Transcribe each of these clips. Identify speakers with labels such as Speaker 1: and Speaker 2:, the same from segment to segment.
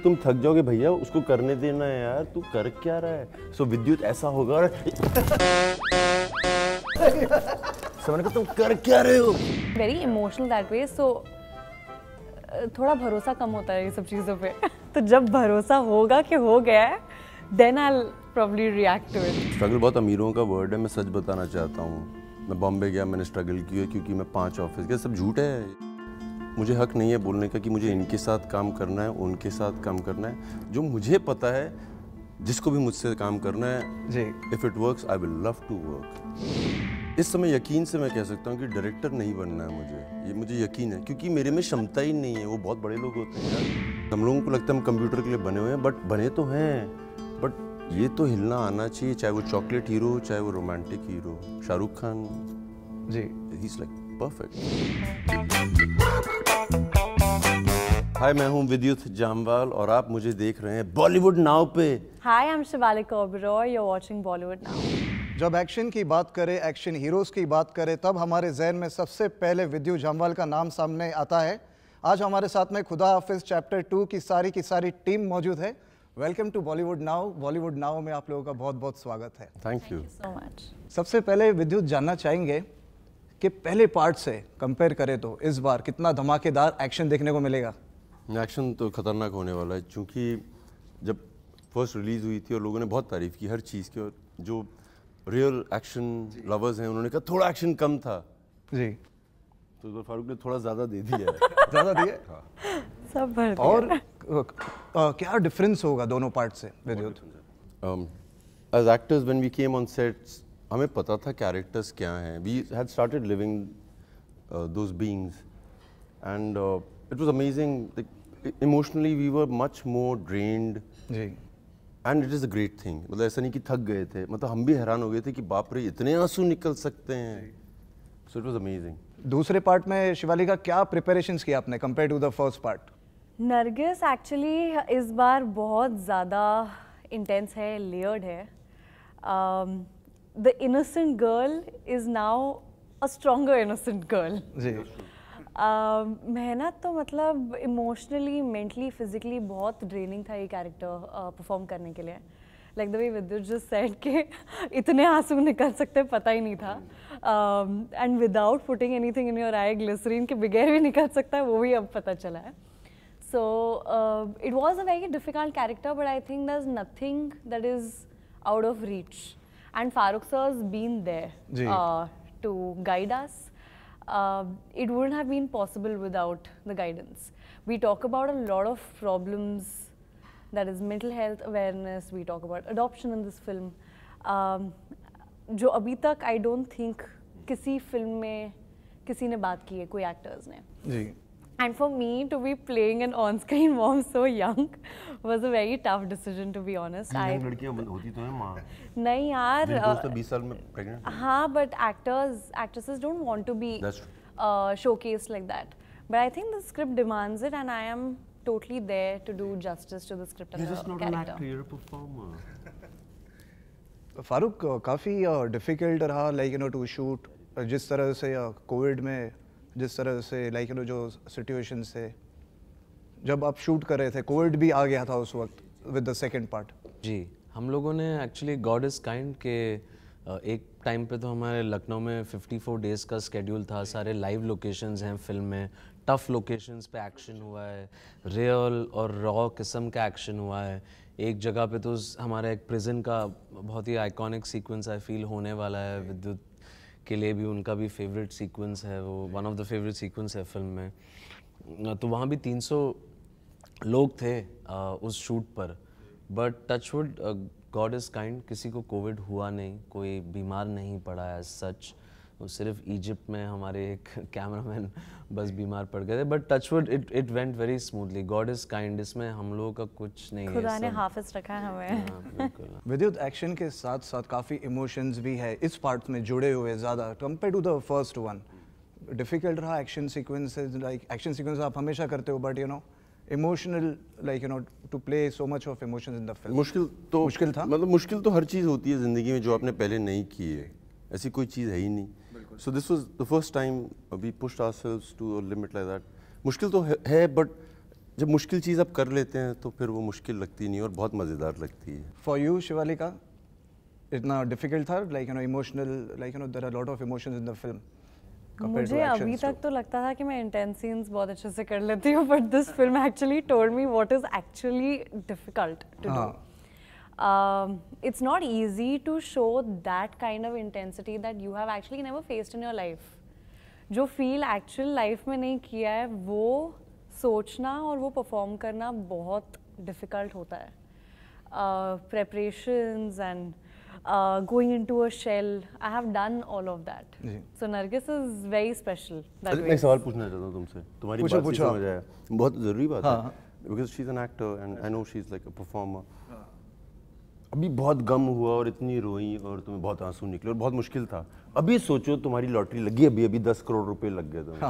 Speaker 1: तुम थक जाओगे भैया, उसको करने देना है यार, तू कर क्या रहा है। सो विद्युत ऐसा होगा और समझ तुम कर क्या रहे हो।
Speaker 2: वेरी इमोशनल दैट वे, सो थोड़ा भरोसा कम होता है ये सब चीज़ों पे। तो जब भरोसा होगा कि हो गया है, then I will probably react to it.
Speaker 1: Struggle बहुत अमीरों का वर्ड है, मैं सच बताना चाहता हूँ। मैं बॉम्बे गया, मैंने स्ट्रगल किया क्योंकि मैं 5 ऑफिस गया, सब झूठ है। मुझे हक नहीं है बोलने का कि मुझे इनके साथ काम करना है, उनके साथ काम करना है। जो मुझे पता है, जिसको भी मुझसे काम करना है जी, if it works I will love to work. इस समय यकीन से मैं कह सकता हूँ कि डायरेक्टर नहीं बनना है मुझे, ये मुझे यकीन है, क्योंकि मेरे में क्षमता ही नहीं है। वो बहुत बड़े लोग होते हैं यार, हम लोगों को लगता है हम कंप्यूटर के लिए बने हुए हैं, बट बने तो हैं, बट ये तो हिलना आना चाहिए, चाहे वो चॉकलेट हीरो हो, चाहे वो romantic hero. Shahrukh Khan ji, he is like perfect. Hi, मैं हूँ विद्युत जामवाल और आप मुझे देख रहे हैं बॉलीवुड नाउ पे।
Speaker 2: Hi, I am Shivaleeka Oberoi, you are watching Bollywood now.
Speaker 3: जब एक्शन की बात करें, एक्शन हीरोज़ की बात करें, तब हमारे जहन में सबसे पहले विद्युत जामवाल का नाम सामने आता है। आज हमारे साथ में खुदा हाफिज चैप्टर 2 की सारी टीम मौजूद है। Welcome to Bollywood now. Bollywood now में आप लोगों का बहुत बहुत स्वागत है।
Speaker 1: Thank you
Speaker 2: so much.
Speaker 3: सबसे पहले विद्युत जानना चाहेंगे कि पहले पार्ट से कंपेयर करें तो इस बार कितना धमाकेदार एक्शन देखने को मिलेगा।
Speaker 1: एक्शन तो खतरनाक होने वाला है, क्योंकि जब फर्स्ट रिलीज हुई थी और लोगों ने बहुत तारीफ की हर चीज़ की, और जो रियल एक्शन लवर्स हैं उन्होंने कहा थोड़ा एक्शन कम था जी, तो इस बार फारूक ने थोड़ा ज़्यादा दे दिया है। ज़्यादा दिया हाँ।
Speaker 2: सब भर दिया।
Speaker 3: और क्या डिफरेंस होगा दोनों पार्ट से Vidyut?
Speaker 1: As actors when we came on sets, हमें पता था कैरेक्टर्स क्या हैं। We had started living those beings and it was amazing. Emotionally we were much more drained जी, and it is a great thing. मतलब ऐसा नहीं कि थक गए थे, मतलब हम भी हैरान हो गए थे कि बाप रे इतने आंसू निकल सकते हैं। So it was amazing.
Speaker 3: दूसरे पार्ट में शिवालिका क्या प्रिपरेशंस किया आपने compare to the first part?
Speaker 2: Nargis actually इस बार बहुत ज़्यादा इंटेंस है, लेयर्ड है। The innocent girl is now a stronger innocent girl जी। मेहनत तो मतलब इमोशनली, मेंटली, फिजिकली बहुत ड्रेनिंग था ये कैरेक्टर परफॉर्म करने के लिए। लाइक द वे विद्युत जस्ट सेड के इतने आंसू निकल सकते पता ही नहीं था, and without putting anything in your eye, glycerine के बगैर भी निकल सकता है, वो भी अब पता चला है। So it was a very difficult character, but I think there is nothing that is out of reach, and Farooq sir has been there to guide us. It wouldn't have been possible without the guidance. We talk about a lot of problems, that is mental health awareness, we talk about adoption in this film, जो अभी तक I don't think किसी film में किसी ने बात की है, कोई एक्टर्स ने जी. And for me to be playing an on-screen mom so young was a very tough decision, to be honest.
Speaker 1: लड़कियां होती तो हैं माँ।
Speaker 2: नहीं यार,
Speaker 1: 20 साल में प्रेग्नेंट।
Speaker 2: हाँ, but actresses don't want to be showcased like that. But I think the script demands it, and I am totally there to do justice to the script and the character. You're just not an actor, you're a performer.
Speaker 3: Farooq, काफ़ी difficult रहा like you know to shoot, जिस तरह से Covid में जिस तरह से like you know जो सिचुएशंस थे जब आप शूट कर रहे थे, कोविड भी आ गया था उस वक्त विद द सेकंड पार्ट
Speaker 4: जी। हम लोगों ने एक्चुअली गॉड इज़ काइंड के एक टाइम पे तो हमारे लखनऊ में 54 डेज़ का स्केड्यूल था, सारे लाइव लोकेशंस हैं फिल्म में, टफ लोकेशंस पे एक्शन हुआ है, रियल और रॉ किस्म का एक्शन हुआ है। एक जगह पे तो हमारा एक प्रिजन का बहुत ही आइकॉनिक सीक्वेंस आई फील होने वाला है, विद्युत के लिए भी उनका भी फेवरेट सीक्वेंस है, वो one of the favourite sequence है फिल्म में। तो वहाँ भी 300 लोग थे उस शूट पर, but touchwood God is kind, किसी को कोविड हुआ नहीं, कोई बीमार नहीं पड़ा है सच। सिर्फ इजिप्ट में हमारे एक कैमरामैन बस बीमार पड़ गए थे, but touchwood it went very smoothly. God is kind, इसमें हम लोगों का कुछ नहीं है,
Speaker 2: खुदा ने हाफिज रखा है हमें।
Speaker 3: विद्युत, एक्शन के साथ साथ काफ़ी इमोशंस भी है इस पार्ट में जुड़े हुए ज़्यादा compare to the first one. Difficult रहा action sequences, like action sequence आप हमेशा करते हो, but you know emotional like you know to play so much of emotions in the film. मुश्किल था,
Speaker 1: मतलब मुश्किल तो हर चीज़ होती है ज़िंदगी में जो आपने पहले नहीं की है, ऐसी कोई चीज़ है ही नहीं। So this was the first time we pushed ourselves to a limit like that. मुश्किल तो है, बट जब मुश्किल चीज़ आप कर लेते हैं तो फिर वो मुश्किल लगती नहीं और बहुत मज़ेदार लगती है।
Speaker 3: फॉर यू शिवालिका इतना डिफिकल्ट था, like you know emotional, like you know there are lot of emotions in the film?
Speaker 2: मुझे अभी तक तो लगता था कि मैं इंटेंस सीन्स बहुत अच्छे से कर लेती हूँ, but this film actually told me what is actually difficult to do. It's not easy to show that kind of intensity that you have actually never faced in your life. जो feel actual life में नहीं किया है वो सोचना और वो perform करना बहुत डिफ़िकल्ट होता है. Preparations and going into a shell, I have done all of that. So Nargis is very special.
Speaker 1: मैं एक सवाल पूछना चाहता हूँ तुमसे, तुम्हारी बात से समझ आया, बहुत ज़रूरी बात है, because she's an actor and I know she's like a performer. अभी बहुत गम हुआ और इतनी रोई और तुम्हें बहुत आंसू निकले और बहुत मुश्किल था. अभी सोचो तुम्हारी लॉटरी लगी, अभी 10 करोड़ रुपए लग गए तुम्हें.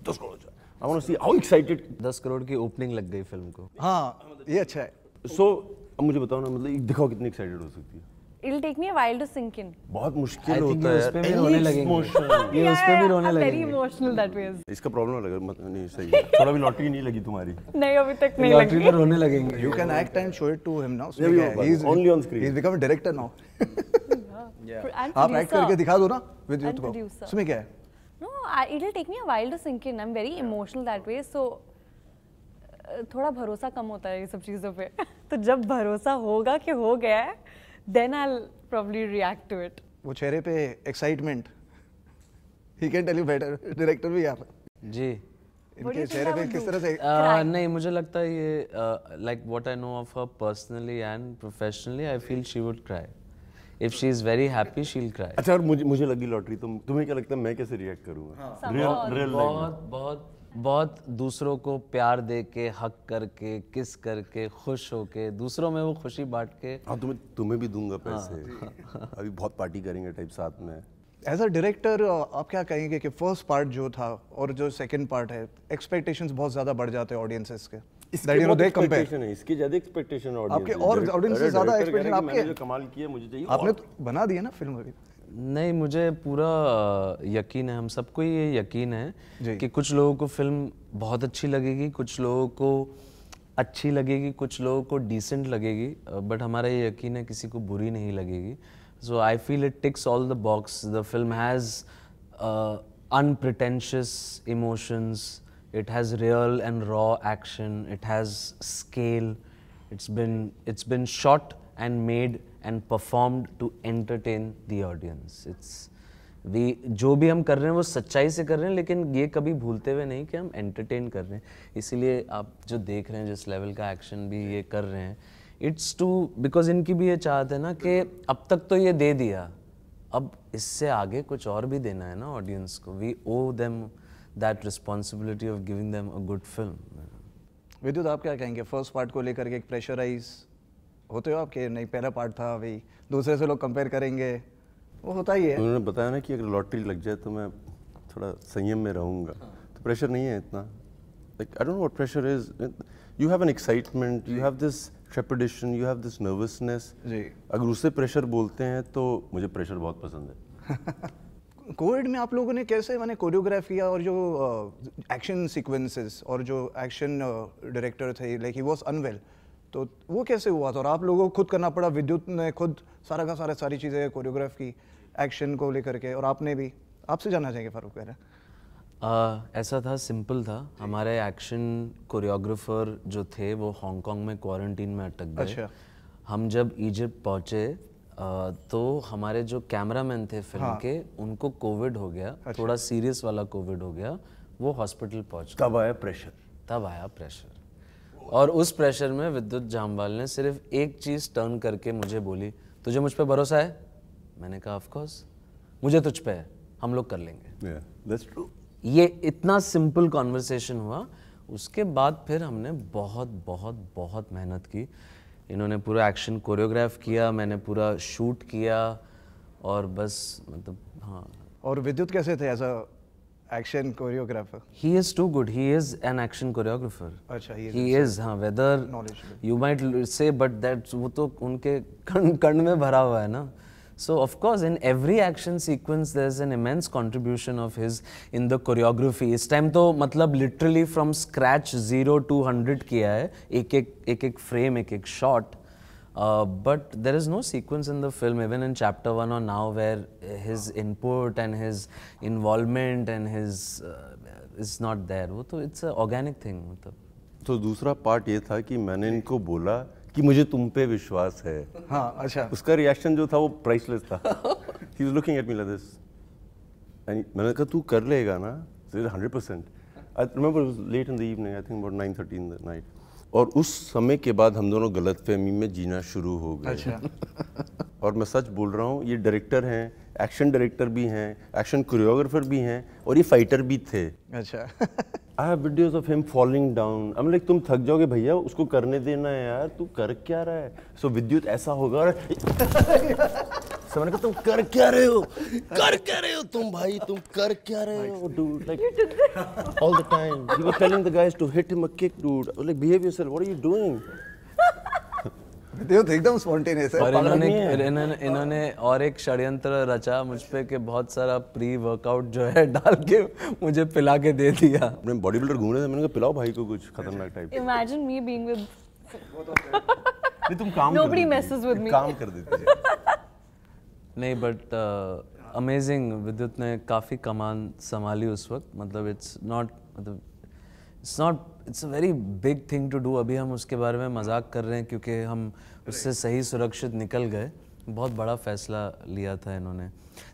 Speaker 1: 10 crore. I want to see how excited.
Speaker 4: 10 crore की ओपनिंग लग गई फिल्म को.
Speaker 3: हाँ, ये अच्छा है.
Speaker 1: So अब मुझे बताओ ना, मतलब दिखाओ कितनी एक्साइटेड हो सकती है.
Speaker 2: It'll take me a while to sink in.
Speaker 1: बहुत मुश्किल होता
Speaker 4: है. उस पे भी रोने लगेंगे. ये उस पे भी रोने लगेंगे.
Speaker 2: Very emotional that way.
Speaker 1: इसका प्रॉब्लम लगा नहीं सही है. थोड़ा भी लॉटरी नहीं लगी तुम्हारी.
Speaker 2: नहीं अभी तक नहीं लगी.
Speaker 4: लॉटरी पे रोने लगेंगे.
Speaker 3: You can act and show it to him now.
Speaker 1: He's only on screen.
Speaker 3: He's become a director now. आप एक्ट करके दिखा दो ना विद्युत को. उसमें क्या है?
Speaker 2: No, it'll take me a while to sink in. I'm very emotional that way. So थोड़ा भरोसा कम होता है ये सब चीज़ों पे. तो जब भरोसा होगा कि हो गया है, then I'll probably react to it.
Speaker 3: वो चेहरे पे excitement, he can tell you better. Director भी यार.
Speaker 4: जी.
Speaker 3: इनके चेहरे पे किस तरह से?
Speaker 4: नहीं, मुझे लगता है ये like what I know of her personally and professionally, I feel she would cry. If she is very happy, she'll cry.
Speaker 1: अच्छा, और मुझे लगी लॉटरी, तुम्हें क्या लगता है मैं कैसे रिएक्ट करूँगा?
Speaker 4: Real बहुत दूसरों को प्यार दे के, हक करके, किस करके, खुश होके, दूसरों में वो खुशी बांट के.
Speaker 1: हाँ, तुम्हें भी दूंगा पैसे. अभी बहुत पार्टी करेंगे टाइप साथ में.
Speaker 3: एज अ डायरेक्टर आप क्या कहेंगे कि फर्स्ट पार्ट जो था और जो सेकंड पार्ट है, एक्सपेक्टेशंस बहुत ज़्यादा बढ़ जाते हैं ऑडियंसेस के.
Speaker 1: इसके बहुत एक्सपेक्टेशन है, इसके ज़्यादा एक्सपेक्टेशन है ऑडियंस
Speaker 3: आपके, और ऑडियंस से ज़्यादा एक्सपेक्टेशन आपके.
Speaker 1: जो कमाल किया मुझे चाहिए.
Speaker 3: आपने बना दिया ना फिल्म अभी.
Speaker 4: नहीं, मुझे पूरा यकीन है, हम सबको ये यकीन है कि कुछ लोगों को फिल्म बहुत अच्छी लगेगी, कुछ लोगों को अच्छी लगेगी, कुछ लोगों को डिसेंट लगेगी, बट हमारा ये यकीन है किसी को बुरी नहीं लगेगी. So I feel it ticks all the box. The film has unpretentious emotions, it has real and raw action, it has scale, it's been shot and made and performed to entertain the audience. जो भी हम कर रहे हैं वो सच्चाई से कर रहे हैं, लेकिन ये कभी भूलते हुए नहीं कि हम एंटरटेन कर रहे हैं. इसीलिए आप जो देख रहे हैं, जिस लेवल का एक्शन भी ये कर रहे हैं, इट्स टू बिकॉज इनकी भी ये चाहत है ना कि अब तक तो ये दे दिया, अब इससे आगे कुछ और भी देना है ना ऑडियंस को. V owe them that responsibility of giving them a good film.
Speaker 3: विद्युत, आप क्या कहेंगे फर्स्ट पार्ट को लेकर के? एक प्रेशराइज होते हो आपके, नहीं पहला पार्ट था, अभी दूसरे से लोग कंपेयर करेंगे, वो होता ही है.
Speaker 1: उन्होंने बताया ना कि अगर लॉटरी लग जाए तो मैं थोड़ा संयम में रहूँगा. तो प्रेशर नहीं है इतना. Like I don't know what pressure is. You have an excitement, you have this trepidation, you have this nervousness. अगर उससे प्रेशर बोलते हैं तो मुझे प्रेशर बहुत पसंद है.
Speaker 3: कोविड में आप लोगों ने कैसे मैंने कोरियोग्राफ किया, और जो एक्शन सीक्वेंसेस और जो एक्शन डायरेक्टर थे, लाइक ही वाज अनवेल, तो वो कैसे हुआ था और आप लोगों को खुद करना पड़ा? विद्युत ने खुद सारा का सारा सारी चीज़ें कोरियोग्राफ की एक्शन को लेकर के, और आपने भी. आपसे जानना चाहेंगे फारूक कह रहे हैं.
Speaker 4: ऐसा था, सिंपल था. हमारे एक्शन कोरियोग्राफर जो थे वो हांगकांग में क्वारंटीन में अटक गए. अच्छा. हम जब इजिप्ट पहुँचे तो हमारे जो कैमरामैन थे फिल्म के, उनको कोविड हो गया. अच्छा. थोड़ा सीरियस वाला कोविड हो गया, वो हॉस्पिटल पहुँच गए. तब आया प्रेशर. और उस प्रेशर में विद्युत जामवाल ने सिर्फ एक चीज़ टर्न करके मुझे बोली, तुझे मुझ पे भरोसा है? मैंने कहा ऑफ कोर्स, मुझे तुझ पे है, हम लोग कर लेंगे.
Speaker 1: That's true.
Speaker 4: ये इतना सिंपल कॉन्वर्सेशन हुआ. उसके बाद फिर हमने बहुत बहुत बहुत मेहनत की. इन्होंने पूरा एक्शन कोरियोग्राफ किया, मैंने पूरा शूट किया, और बस मतलब हाँ.
Speaker 3: और विद्युत कैसे थे as a action choreographer?
Speaker 4: He is too good. He is an action choreographer.
Speaker 3: अच्छा,
Speaker 4: he is हाँ. Whether you might say, but that वो तो उनके कर्ण में भरा हुआ है ना. So of course, in every action sequence, there's an immense contribution of his in the choreography. इस time तो मतलब literally from scratch 0 to 100 किया है, एक frame, एक shot. But there is no sequence in the film, even in chapter 1 or now, where his input and his involvement and his is not there. वो तो it's a organic thing. मतलब.
Speaker 1: तो दूसरा part ये था कि मैंने इनको बोला कि मुझे तुम पे विश्वास है।
Speaker 3: हाँ, अच्छा।
Speaker 1: उसका रिएक्शन जो था वो प्राइसलेस था। He was looking at me like this. And मैंने कहा तू कर लेगा ना? So 100%. I remember it was late in the evening, I think about 9:30 in the night. और उस समय के बाद हम दोनों गलतफहमी में जीना शुरू हो गए।
Speaker 3: अच्छा।
Speaker 1: और मैं सच बोल रहा हूँ, ये डायरेक्टर हैं, एक्शन डायरेक्टर भी हैं, एक्शन कोरियोग्राफर भी हैं और ये फाइटर भी थे।
Speaker 3: अच्छा।
Speaker 1: I have videos of him falling down. I'm like तुम थक जाओगे भैया, उसको करने देना है यार, तू कर क्या रहा है? So विद्युत ऐसा होगा और समझ के तुम कर क्या रहे हो? कर क्या रहे हो तुम भाई? तुम कर क्या रहे हो dude? Like all the time. He was telling the guys to hit him a kick, dude. I was like behave yourself. What are you doing?
Speaker 3: विद्युत एकदम स्पॉन्टेनियस है।
Speaker 4: और इन्होंने और एक षड्यंत्र रचा मुझ पे कि बहुत सारा प्री वर्कआउट जो है डाल के मुझे पिला के दे दिया।
Speaker 1: अपने बॉडी बिल्डर घूम रहे थे, मैंने कहा पिलाओ भाई को कुछ खतरनाक type.
Speaker 2: Imagine me being with.
Speaker 1: नहीं तुम काम
Speaker 2: Nobody messes with me.
Speaker 1: काम कर देती है।
Speaker 4: नहीं बट अमेजिंग, विद्युत ने काफ़ी कमान संभाली उस वक्त। मतलब it's a very big thing to do. अभी हम उसके बारे में मजाक कर रहे हैं क्योंकि हम उससे सही सुरक्षित निकल गए। बहुत बड़ा फैसला लिया था इन्होंने।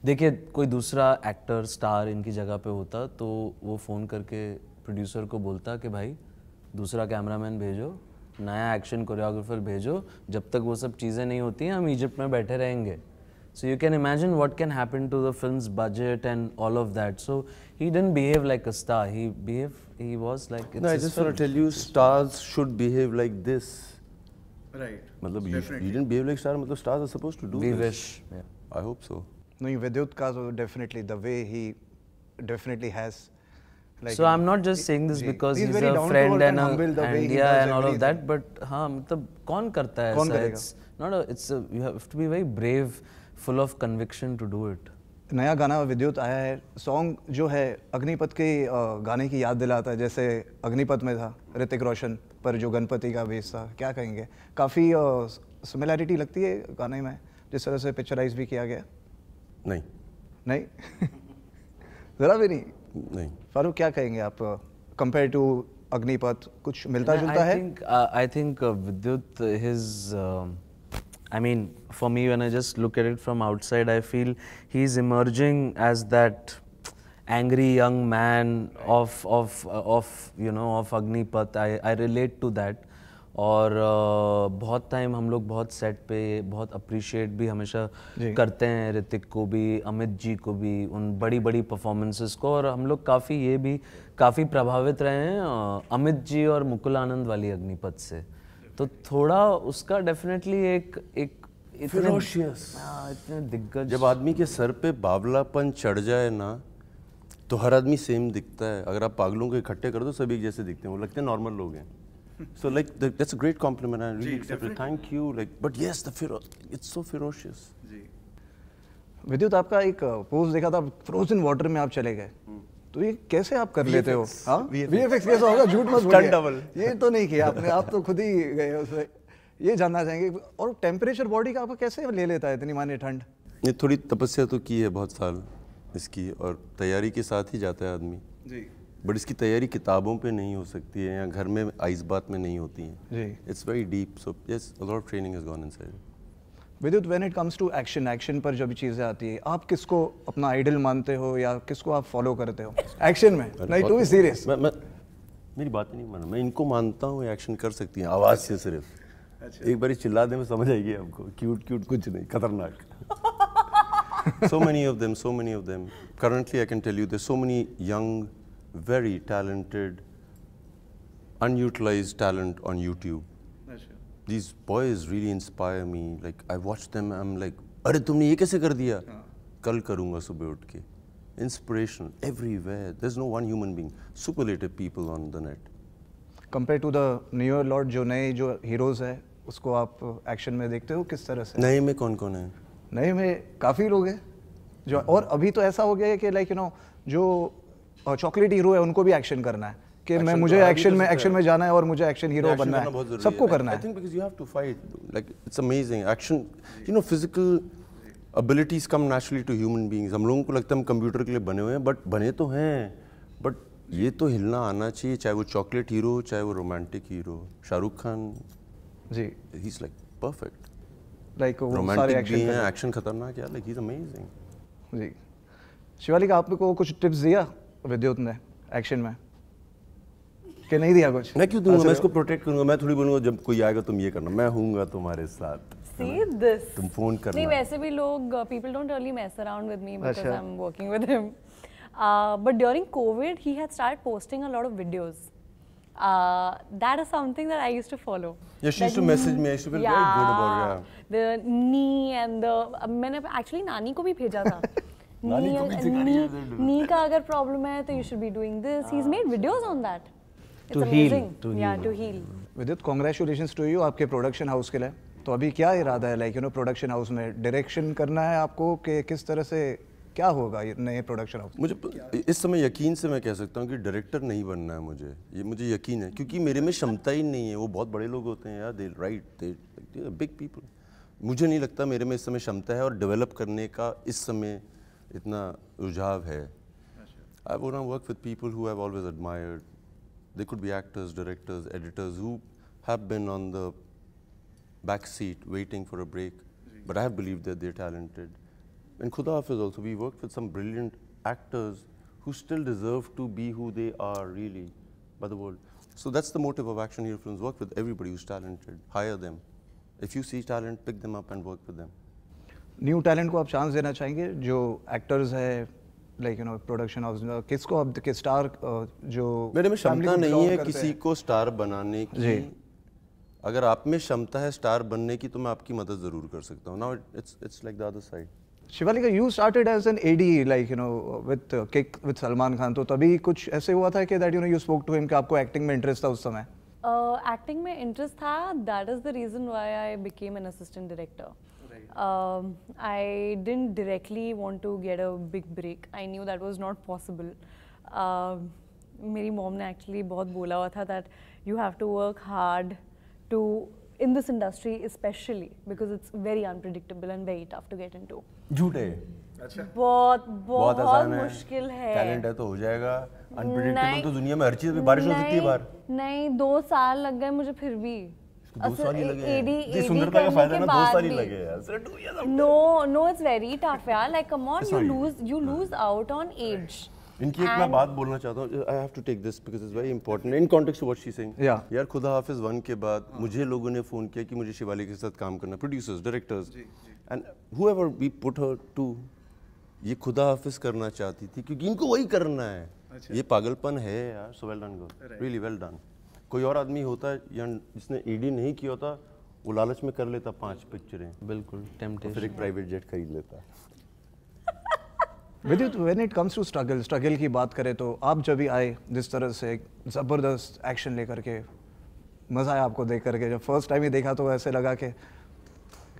Speaker 4: देखिए कोई दूसरा एक्टर स्टार इनकी जगह पे होता तो वो फ़ोन करके प्रोड्यूसर को बोलता कि भाई दूसरा कैमरामैन भेजो, नया एक्शन कोरियोग्राफर भेजो, जब तक वो सब चीज़ें नहीं होती हैं हम इजिप्ट में बैठे रहेंगे। So you can imagine what can happen to the film's budget and all of that. So he didn't behave like a star. He was like. It's
Speaker 1: No, I just want to tell you, stars should behave like this.
Speaker 3: Right.
Speaker 1: मतलब you didn't behave like star. मतलब stars are supposed to do
Speaker 4: We
Speaker 1: this.
Speaker 4: wish. Yeah.
Speaker 1: I hope so.
Speaker 3: नहीं, विद्युत का तो definitely the way he definitely has. Like,
Speaker 4: so I'm not just saying this because he's
Speaker 3: very
Speaker 4: a
Speaker 3: down to
Speaker 4: friend
Speaker 3: earth
Speaker 4: and
Speaker 3: humble, the way he
Speaker 4: India
Speaker 3: does
Speaker 4: and all of
Speaker 3: everything.
Speaker 4: that. But हाँ मतलब कौन करता है
Speaker 3: कौन
Speaker 4: ऐसा?
Speaker 3: करेगा?
Speaker 4: It's not a. It's a. You have to be very brave, full of conviction to do it.
Speaker 3: नया गाना विद्युत आया है। सॉन्ग जो है अग्निपथ के गाने की याद दिलाता है, जैसे अग्निपथ में था ऋतिक रोशन पर जो गणपति का बेस था। क्या कहेंगे? काफ़ी सिमिलैरिटी लगती है गाने में जिस तरह से पिक्चराइज भी किया गया।
Speaker 1: नहीं।
Speaker 3: नहीं ज़रा भी नहीं।
Speaker 1: नहीं।
Speaker 3: फारूक क्या कहेंगे आप? कंपेयर टू अग्निपथ कुछ मिलता जुलता है?
Speaker 4: I think Vidyut, his, I mean, for me, when I just look at it from outside, I feel he's emerging as that angry young man of Agnipath. I relate to that. और बहुत time हम लोग बहुत set पे बहुत appreciate भी हमेशा करते हैं ऋतिक को भी, अमित जी को भी, उन बड़ी बड़ी परफॉर्मेंसेस को। और हम लोग काफ़ी ये भी काफ़ी प्रभावित रहे हैं अमित जी और मुकुल आनंद वाली अग्निपथ से। तो थोड़ा उसका डेफिनेटली एक इतने दिग्गज।
Speaker 1: जब आदमी के सर पे बावलापन चढ़ जाए ना तो हर आदमी सेम दिखता है। अगर आप पागलों को इकट्ठे कर दो सभी एक जैसे दिखते हैं, वो लगते हैं नॉर्मल लोग हैं। So like that's a great compliment. I really accept it. Thank you. Like, but yes, it's so ferocious.
Speaker 3: विद्युत आपका एक पोस्ट देखा था, फ्रोजन वाटर में आप चले गए, तो ये कैसे आप कर लेते हो? हाँ, VFX कैसा होगा? झूठ मत बोलिए। डबल ये तो नहीं किया आपने, आप तो खुद ही गए उसमें। ये जानना चाहेंगे। और टेम्परेचर बॉडी का आपका कैसे ले लेता है इतनी माने ठंड?
Speaker 1: ये थोड़ी तपस्या तो की है बहुत साल इसकी, और तैयारी के साथ ही जाता है आदमी जी। बट इसकी तैयारी किताबों पे नहीं हो सकती है या घर में आइस बात में नहीं होती है जी। It's very deep, so yes a lot of training has gone inside.
Speaker 3: Vidyut, when it comes to action पर जब चीज़ें आती है, आप किसको अपना आइडल मानते हो या किसको आप फॉलो करते हो एक्शन में? नहीं, टू बी सीरियस।
Speaker 1: मेरी बात नहीं मानो, मैं इनको मानता हूँ, एक्शन कर सकती हैं आवाज़ से सिर्फ। अच्छा। एक बार चिल्ला दे में समझ आएगी आपको। क्यूट कुछ नहीं, खतरनाक। so many of them currently I can tell you there's so many young, very talented, unutilized talent on YouTube. These boys really inspire me. Like I watch them, I'm like, अरे तुमने ये कैसे कर दिया? कल करूँगा सुबह उठ के। Inspirational everywhere. There's no one human being. Superlative people on the net.
Speaker 3: Compared to the newer lot, जो नए जो heroes है, उसको आप एक्शन में देखते हो किस तरह से?
Speaker 1: नए में कौन कौन है?
Speaker 3: नए में काफ़ी लोग हैं जो, और अभी तो ऐसा हो गया है कि लाइक यू नो जो चॉकलेट हीरो है उनको भी एक्शन करना है कि मैं मुझे एक्शन में जाना है और मुझे एक्शन हीरो बनना है, सबको करना है।
Speaker 1: I think because you have to fight, like it's amazing action, you know, physical abilities come naturally to human beings. हम लोगों को लगता है हम कंप्यूटर के लिए बने हुए हैं, बट बने तो हैं, बट ये तो हिलना आना चाहिए, चाहे वो चॉकलेट हीरो चाहे वो romantic hero. Shahrukh Khan
Speaker 3: ji,
Speaker 1: he is like perfect,
Speaker 3: like वो सारे
Speaker 1: रोमांटिक भी
Speaker 3: एक्शन
Speaker 1: हैं, एक्शन खतरनाक है, लाइक ही इज अमेजिंग।
Speaker 3: जी। शिवालिक, आपको कुछ टिप्स दिया विद्युत ने एक्शन में कि नहीं दिया कुछ?
Speaker 1: मैं क्यों दूंगा, मैं इसको प्रोटेक्ट करूंगा। मैं थोड़ी बोलूंगा जब कोई आएगा तुम ये करना, मैं हूँगा तुम्हारे साथ।
Speaker 2: See this.
Speaker 1: तुम फोन करना।
Speaker 2: नहीं, वैसे भी लोग people don't really mess around with me because
Speaker 3: अच्छा।
Speaker 2: I'm working with him. But during COVID, he had started posting a lot of videos. That is something that I used to follow.
Speaker 1: Yeah, she used to message me. I used to feel very good about it. Yeah.
Speaker 2: The knee and the मैंने actually नानी को भी भेजा था।
Speaker 1: नानी को भी सिखा रही है।
Speaker 2: knee का अगर problem है तो you should be doing this. He's made videos on that. It's
Speaker 4: To heal,
Speaker 2: amazing.
Speaker 4: to
Speaker 2: Yeah,
Speaker 4: heal.
Speaker 2: to heal.
Speaker 3: विद्युत, कॉन्ग्रेचुलेशंस टू यू आपके प्रोडक्शन हाउस के लिए। तो अभी क्या इरादा है like you know production house में डायरेक्शन करना है आपको कि किस तरह से क्या होगा ये नए प्रोडक्शन हाउस?
Speaker 1: मुझे इस समय यकीन से मैं कह सकता हूँ कि डायरेक्टर नहीं बनना है मुझे, ये मुझे यकीन है, क्योंकि मेरे में क्षमता ही नहीं है। वो बहुत बड़े लोग होते हैं यार, दे राइट, दे बिग पीपल। मुझे नहीं लगता मेरे में इस समय क्षमता है और डेवलप करने का इस समय इतना रुझाव है। I want to work with people who have always admired. They could be actors, directors, editors who have been on the back seat waiting for a break, but I have believed that they're talented. And Khuda Hafiz also, we worked with some brilliant actors who still deserve to be who they are really by the world. So that's the motive of Action Hero Films. Work with everybody who's talented, hire them. If you see talent, pick them up and work with them.
Speaker 3: New talent को आप chance देना चाहेंगे जो actors है like you know production house, किसको अब के star जो
Speaker 1: मेरे में
Speaker 3: family
Speaker 1: क्षमता
Speaker 3: को
Speaker 1: नहीं
Speaker 3: belong
Speaker 1: है
Speaker 3: करते
Speaker 1: किसी
Speaker 3: हैं?
Speaker 1: को स्टार बनाने
Speaker 3: जी।
Speaker 1: की। अगर आप में क्षमता है स्टार बनने की तो मैं आपकी मदद जरूर कर सकता हूँ। Now it's like the other side.
Speaker 3: Shivaleeka, you started as an AD like you know with Kick with Salman Khan, तो तभी कुछ ऐसे हुआ था कि that you know you spoke to him कि आपको एक्टिंग में इंटरेस्ट था उस समय?
Speaker 2: Acting में इंटरेस्ट था, that is the reason why I became an assistant director. I didn't directly want to get a big break. I knew that was not possible. मेरी mom ने एक्चुअली बहुत बोला हुआ था that you have to work hard to in this industry especially because it's very unpredictable and very tough to get into.
Speaker 1: झूठ है।
Speaker 2: बहुत
Speaker 1: आसान है,
Speaker 2: मुश्किल है।
Speaker 1: टैलेंट है तो हो जाएगा। अनप्रेडिक्टेबल तो दुनिया में हर चीज में बारिश हो सकती है बाहर।
Speaker 2: नहीं, 2 साल लग गए मुझे फिर भी।
Speaker 1: 2 साल ही लगे हैं।
Speaker 2: AD
Speaker 1: ये सुंदरता का फायदा है ना, 2 साल ही
Speaker 2: भी।
Speaker 1: लगे यार। सिर्फ 2 years।
Speaker 2: No, it's very tough यार। Like come on,
Speaker 1: Sorry.
Speaker 2: you lose out on age.
Speaker 1: इनकी एक मैं बात बोलना चाहता हूँ। I have to take this because it's very important in context to what she's saying.
Speaker 3: Yeah.
Speaker 1: यार खुदा हाफिज 1 के बाद मुझे लोगों ने फोन किया कि मुझे शिवालिक के साथ काम करना, producers, directors, and whoever we put her to, ये खुदा हाफिज करना चाहती थी क्योंकि इनको वही करना है। ये पागलपन है यार। So well done girl, really well done. कोई और आदमी होता है या जिसने एडी नहीं किया होता, वो लालच में कर लेता 5 पिक्चरें,
Speaker 4: बिल्कुल टेम्पटेशन।
Speaker 1: फिर एक प्राइवेट जेट खरीद लेता।
Speaker 3: Vidyut, when it comes to struggle की बात करें तो आप जब भी आए जिस तरह से एक ज़बरदस्त एक्शन लेकर के, मज़ा आया आपको देख करके? जब फर्स्ट टाइम ही देखा तो ऐसे लगा कि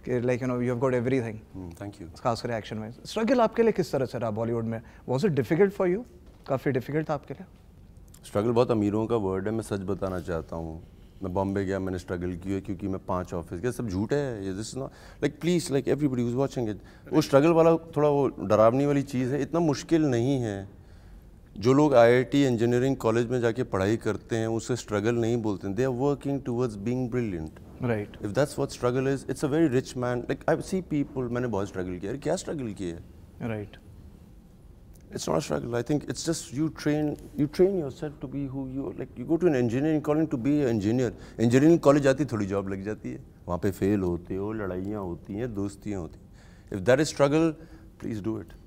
Speaker 3: like you know you have got everything.
Speaker 1: Thank you.
Speaker 3: खासकर एक्शन में स्ट्रगल आपके लिए किस तरह से रहा बॉलीवुड में? Was it difficult for you? काफ़ी डिफिकल्ट था आपके लिए?
Speaker 1: स्ट्रगल बहुत अमीरों का वर्ड है, मैं सच बताना चाहता हूँ। मैं बॉम्बे गया, मैंने स्ट्रगल किया क्योंकि मैं 5 ऑफिस गया। सब झूठ है ये, this not like, please like everybody who's watching it, वो स्ट्रगल वाला थोड़ा वो डरावनी वाली चीज़ है, इतना मुश्किल नहीं है। जो लोग IIT इंजीनियरिंग कॉलेज में जाके पढ़ाई करते हैं उसे स्ट्रगल नहीं बोलते हैं। They are working towards being brilliant.
Speaker 3: Right.
Speaker 1: If that's what struggle is, it's a very rich man. Like I see people, मैंने बहुत स्ट्रगल किया। क्या स्ट्रगल किया है?
Speaker 3: Right.
Speaker 1: It's not a struggle. I think it's just you train yourself to be who you are. Like you go to an engineering college to be an engineer. Engineering college जाती थोड़ी job लग जाती है, वहाँ पे fail होते हो, लड़ाइयाँ होती हैं, दोस्तियाँ होती हैं। If that is struggle, please do it.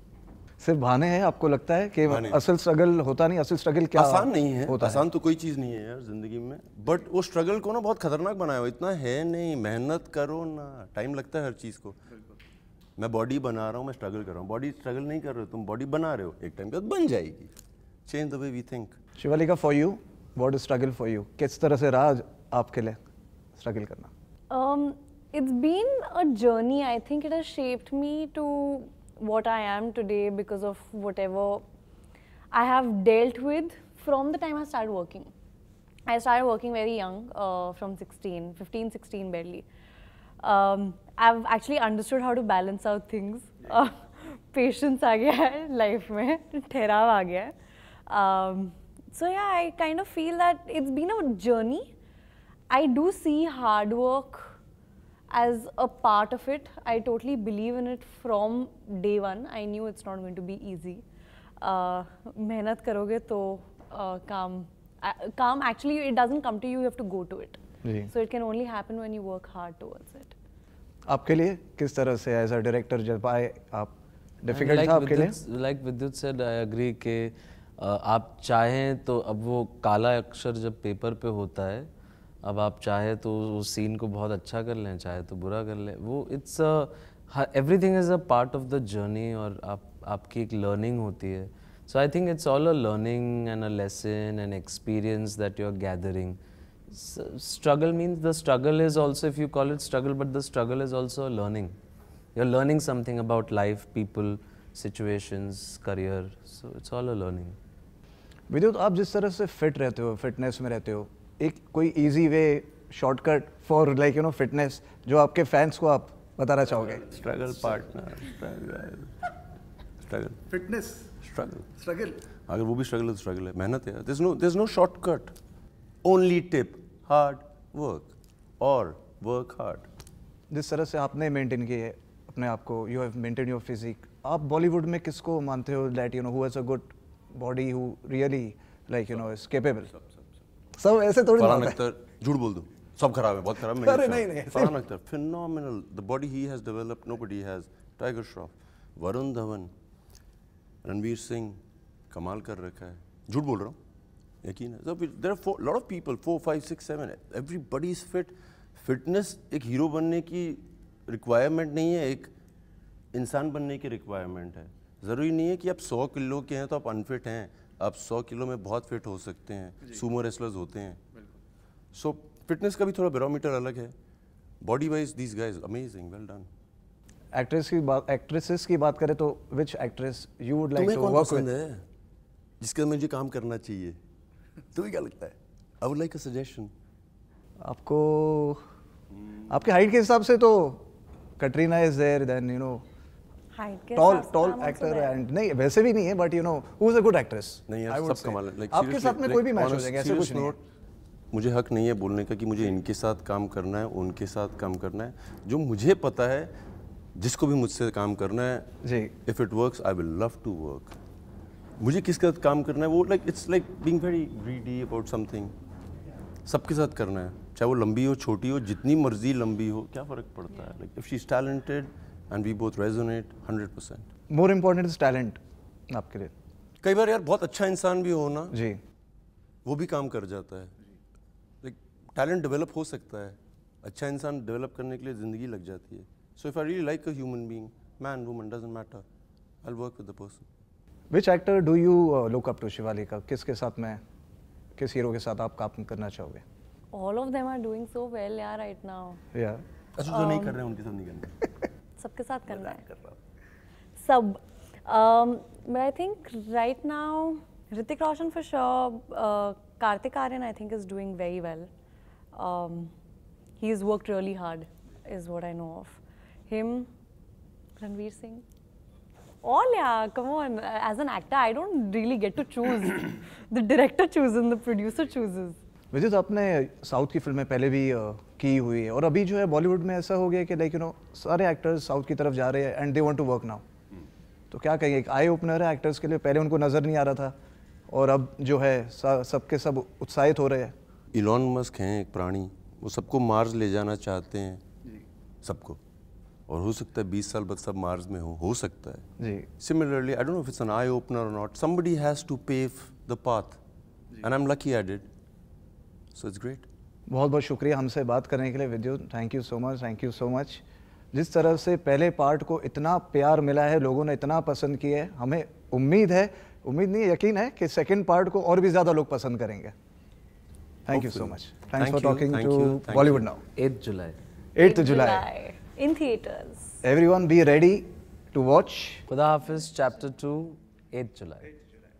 Speaker 3: सिर्फ बहाने हैं आपको लगता है कि असल स्ट्रगल होता नहीं? असल स्ट्रगल क्या
Speaker 1: आसान नहीं है,
Speaker 3: होता
Speaker 1: आसान तो कोई चीज़ नहीं है यार जिंदगी में, बट वो स्ट्रगल को ना बहुत खतरनाक बनाया हुआ। इतना है नहीं, मेहनत करो ना, टाइम लगता है हर चीज़ को। मैं बॉडी बना रहा हूँ, मैं स्ट्रगल कर रहा हूँ। बॉडी स्ट्रगल नहीं कर रहे हो, तुम बॉडी बना रहे हो, एक टाइम के बाद बन जाएगी। Change the way we think.
Speaker 3: Shivaleeka, for you what is struggle for you? किस तरह से रहा आपके लिए स्ट्रगल करना?
Speaker 2: It's been a journey. I think it has shaped me to what I am today because of whatever I have dealt with from the time I started working. I started working very young, from 15, 16 barely. I've actually understood how to balance out things. Patience आ गया है life में, ठहराव आ गया है. So yeah, I kind of feel that it's been a journey. I do see hard work as a part of it. I totally believe in it from day one. I knew it's not going to be easy. मेहनत करोगे तो काम actually it doesn't come to you. You have to go to it. So it can only happen when you work hard towards it.
Speaker 3: आपके लिए किस तरह से as a director जब आए आप डिफिकल्ट था आपके लिए?
Speaker 4: लाइक विद्युत सेड, आई एग्री कि आप चाहें तो अब वो काला अक्षर जब पेपर पे होता है, अब आप चाहे तो उस सीन को बहुत अच्छा कर लें, चाहे तो बुरा कर लें. वो it's everything is a part of the journey और आपकी एक लर्निंग होती है. So I think it's all a learning and a lesson and experience that you are gathering. Struggle means the struggle is also, if you call it struggle, but the struggle is also a learning. You're learning something about life, people, situations, career. So it's all a learning.
Speaker 3: विद्युत, आप जिस तरह से fit रहते हो, fitness में रहते हो, एक कोई easy way shortcut for like you no fitness जो आपके फैंस को आप बताना चाहोगे?
Speaker 1: Struggle partner, struggle
Speaker 3: fitness, struggle
Speaker 1: अगर वो भी स्ट्रगल है तो स्ट्रगल है, मेहनत है. there's no shortcut. Only tip, hard work or work hard.
Speaker 3: जिस तरह से आपने मेंटेन किए है अपने आप को, you have maintain your physique, आप बॉलीवुड में किसको मानते हो that you know who has a good body, who really like you know is capable? सब ऐसे थोड़ी ना.
Speaker 1: फरहान अख्तर, झूठ बोल दूं, सब खराब है, बहुत खराब है.
Speaker 3: अरे नहीं,
Speaker 1: Farhan Akhtar phenomenal, the body he has developed nobody has. Tiger Shroff, Varun Dhawan, Ranveer Singh, कमाल कर रखा है. झूठ बोल रहा हूँ, यकीन है. There are lot of people, 4, 5, 6, 7. Everybody is fit. Fitness एक हीरो बनने की रिक्वायरमेंट नहीं है, एक इंसान बनने की रिक्वायरमेंट है. ज़रूरी नहीं है कि आप 100 किलो के हैं तो आप अनफिट हैं. आप 100 किलो में बहुत फिट हो सकते हैं. सूमो रेसलर्स होते हैं. सो फिटनेस का भी थोड़ा बैरोमीटर अलग है. Body wise these guys amazing, well done.
Speaker 3: Actresses की बात करें तो which actress you would like to work with?
Speaker 1: जिसके मुझे काम करना चाहिए, तुम्हें क्या लगता है? I would like a suggestion.
Speaker 3: आपको आपके हाइट के हिसाब से तो Katrina is there, then you know tall actor and नहीं वैसे भी नहीं है, but you know who is a good actress?
Speaker 1: नहीं यार, सब कमाल है.
Speaker 3: आपके साथ में कोई भी मैच हो जाएगा, ऐसे कुछ नहीं है.
Speaker 1: मुझे हक नहीं है बोलने का कि मुझे इनके साथ काम करना है, उनके साथ काम करना है. जो मुझे पता है, जिसको भी मुझसे काम करना है जी, if it works I will love to work. मुझे किसके साथ काम करना है, वो like it's like being very greedy about something. सबके साथ करना है, चाहे वो लंबी हो छोटी हो, जितनी मर्जी लंबी हो, क्या फ़र्क पड़ता है. Like if she is talented and we both resonate 100%.
Speaker 3: More important is talent आपके लिए.
Speaker 1: कई बार यार बहुत अच्छा इंसान भी हो ना
Speaker 3: जी,
Speaker 1: वो भी काम कर जाता है. लाइक टैलेंट डेवलप हो सकता है, अच्छा इंसान डेवलप करने के लिए ज़िंदगी लग जाती है. So if I really like a human being, man woman doesn't matter, I will work with the person.
Speaker 3: Which actor do you look up to? Shivalika, किसके साथ में, किस हीरो के साथ आप काम करना चाहोगे?
Speaker 2: All of them are doing so well यार right now.
Speaker 3: Yeah.
Speaker 1: अच्छा, जो नहीं कर रहे हैं उनके साथ नहीं करना.
Speaker 2: सबके साथ करना है. सब. But I think right now Hrithik Roshan for sure. Kartik Aaryan I think is doing very well. He's worked really hard, is what I know of. Him, Ranveer Singh. All yeah, come on. As an actor, I don't really get to choose. The director chooses and the producer chooses.
Speaker 3: विजित, आपने south की फिल्में पहले भी की हुई है और अभी जो है बॉलीवुड में ऐसा हो गया कि लाइक यू नो सारे एक्टर्स साउथ की तरफ जा रहे हैं and they want to work now. तो क्या कहेंगे, एक आई ओपनर है एक्टर्स के लिए, पहले उनको नज़र नहीं आ रहा था और अब जो है सबके सब उत्साहित हो रहे हैं.
Speaker 1: इलॉन मस्क हैं एक प्राणी, वो सबको मार्स ले जाना चाहते हैं, सबको. और हो सकता है 20 साल बाद सब मार्स में हो सकता है
Speaker 3: जी.
Speaker 1: Similarly I don't know if it's an eye opener और not, somebody has to pave the path and I am lucky I did. So it's great.
Speaker 3: बहुत बहुत शुक्रिया हमसे बात करने के लिए Vidyut. Thank you so much, thank you so much. जिस तरह से पहले पार्ट को इतना प्यार मिला है, लोगों ने इतना पसंद किया है, हमें उम्मीद नहीं यकीन है कि सेकंड पार्ट को और भी ज़्यादा लोग पसंद करेंगे. Thank you so much. Thanks for talking to Bollywood now.
Speaker 4: 8 जुलाई
Speaker 3: 8th July.
Speaker 2: In theaters.
Speaker 3: Everyone be ready to watch.
Speaker 4: खुदा हाफिज चैप्टर 2 8th July.